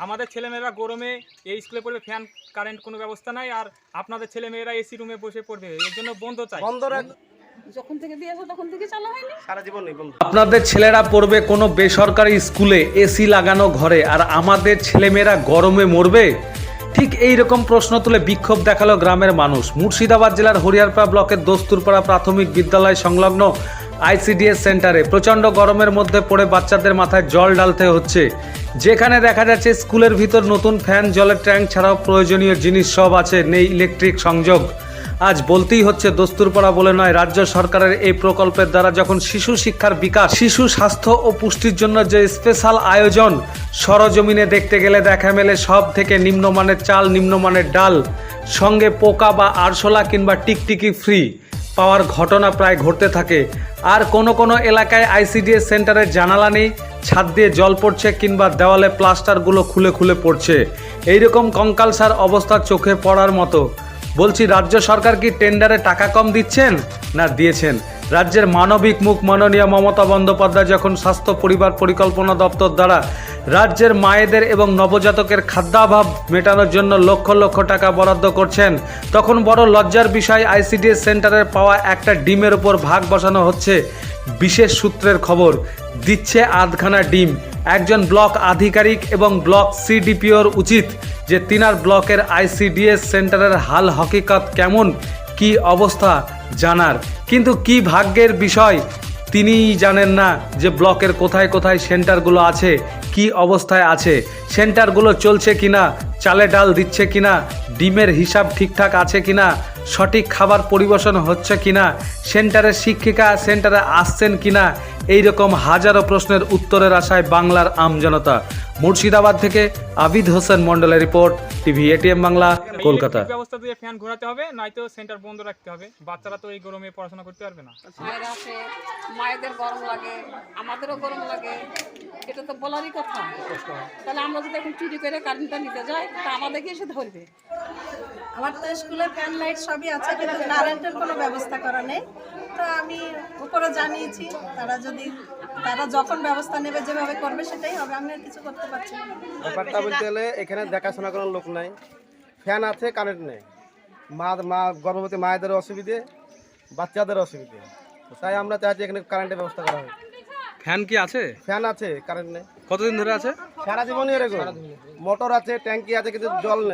আমাদের ছেলেমেয়েরা গরমে এই স্কুলে পড়বে, ফ্যান কারেন্ট কোনো ব্যবস্থা নাই, আর আপনাদের ছেলেমেয়েরা এসি রুমে বসে পড়বে, এর জন্য বন্ধ চাই। যখন থেকে দিয়েছে তখন থেকে চালা হয়নি, সারা জীবন নেই বন্ধ। আপনাদের ছেলেরা পড়বে কোনো বেসরকারি স্কুলে এসি লাগানো ঘরে, আর আমাদের ছেলেমেয়েরা গরমে মরবে? ঠিক এই রকম প্রশ্ন তুলে বিক্ষোভ দেখালো গ্রামের মানুষ। মুর্শিদাবাদ জেলার হরিয়ারপাড়া ব্লকের দস্তুরপাড়া প্রাথমিক বিদ্যালয় সংলগ্ন আইসিডিএস সেন্টারে প্রচণ্ড গরমের মধ্যে পড়ে বাচ্চাদের মাথায় জল ঢালতে হচ্ছে, যেখানে দেখা যাচ্ছে স্কুলের ভিতর নতুন ফ্যান, জলের ট্যাঙ্ক ছাড়াও প্রয়োজনীয় জিনিস সব আছে, নেই ইলেকট্রিক সংযোগ। আজ বলতেই হচ্ছে দস্তুরপাড়া বলে নয়, রাজ্য সরকারের এই প্রকল্পের দ্বারা যখন শিশু শিক্ষার বিকাশ, শিশু স্বাস্থ্য ও পুষ্টির জন্য যে স্পেশাল আয়োজন সরজমিনে দেখতে গেলে দেখা মেলে সব থেকে নিম্নমানের চাল, নিম্নমানের ডাল, সঙ্গে পোকা বা আরশোলা কিংবা টিকটিকি ফ্রি পাওয়ার ঘটনা প্রায় ঘটতে থাকে। আর কোনো কোনো এলাকায় আইসিডিএস সেন্টারের জানালা নেই, ছাদ দিয়ে জল পড়ছে কিংবা দেওয়ালে প্লাস্টারগুলো খুলে খুলে পড়ছে। এইরকম কঙ্কালসার অবস্থা চোখে পড়ার মতো। বলছি, রাজ্য সরকার কি টেন্ডারে টাকা কম দিচ্ছেন না দিয়েছেন? রাজ্যের মানবিক মুখ মাননীয় মমতা বন্দ্যোপাধ্যায় যখন স্বাস্থ্য পরিবার পরিকল্পনা দপ্তর দ্বারা রাজ্যের মায়েদের এবং নবজাতকের খাদ্যাভাব মেটানোর জন্য লক্ষ লক্ষ টাকা বরাদ্দ করছেন, তখন বড় লজ্জার বিষয় আইসিডিএস সেন্টারের পাওয়া একটা ডিমের উপর ভাগ বসানো হচ্ছে। বিশেষ সূত্রের খবর দিচ্ছে আধখানা ডিম। একজন ব্লক আধিকারিক এবং ব্লক সিডিপিওর উচিত যে তিনার ব্লকের আইসিডিএস সেন্টারের হাল হকিকত কেমন, কি অবস্থা জানার, কিন্তু কি ভাগ্যের বিষয় তিনিই জানেন না যে ব্লকের কোথায় কোথায় সেন্টারগুলো আছে, কি অবস্থায় আছে, সেন্টারগুলো চলছে কিনা, চালে ডাল দিচ্ছে কিনা, ডিমের হিসাব ঠিকঠাক আছে কিনা, সঠিক খাবার পরিবেশন হচ্ছে কিনা, সেন্টারের শিক্ষিকা সেন্টারে আসছেন কিনা, এইরকম হাজারো প্রশ্নের উত্তরের আশায় বাংলার আমজনতা। মুর্শিদাবাদ থেকে আবিদ হোসেন মন্ডলের report, TV ATM Bangla, Kolkata. Electric ব্যবস্থা দিয়ে ফ্যান ঘোরাতে হবে, নয়তো সেন্টার বন্ধ রাখতে হবে। বাচ্চারা তো এই গরমে পড়াশোনা করতে পারবে না। মায়েরা আছে, মায়েদের গরম লাগে, আমাদেরও গরম লাগে, এটা তো বলারই কথা। তাহলে আমরা যদি এখন চুরি করে কারেন্টটা নিতে যাই, তা আমাদেরকে এসে ধরবে। আমার তো স্কুলে ফ্যান লাইট সবই আছে, কিন্তু কারেন্টের কোনো ব্যবস্থা করা নেই। তো আমি উপরে জানিয়েছি, তারা যখন ব্যবস্থা নেবে, যেভাবে করবে সেটাই হবে। আমি আর কিছু করতে পারছি না। ব্যাপারটা বলতে গেলে এখানে দেখাশোনা করার লোক নাই, ফ্যান আছে, কারেন্ট নেই। মা গর্ভবতী মায়েদের অসুবিধে, বাচ্চাদের অসুবিধে, তাই আমরা চাইছি এখানে কারেন্টের ব্যবস্থা করা হয়। ফ্যান কি আছে? ফ্যান আছে, কারেন্ট নেই। কতদিন ধরে আছে? সারা জীবনই এরকম। মোটর আছে, ট্যাঙ্কি আছে, কিন্তু জল নেই।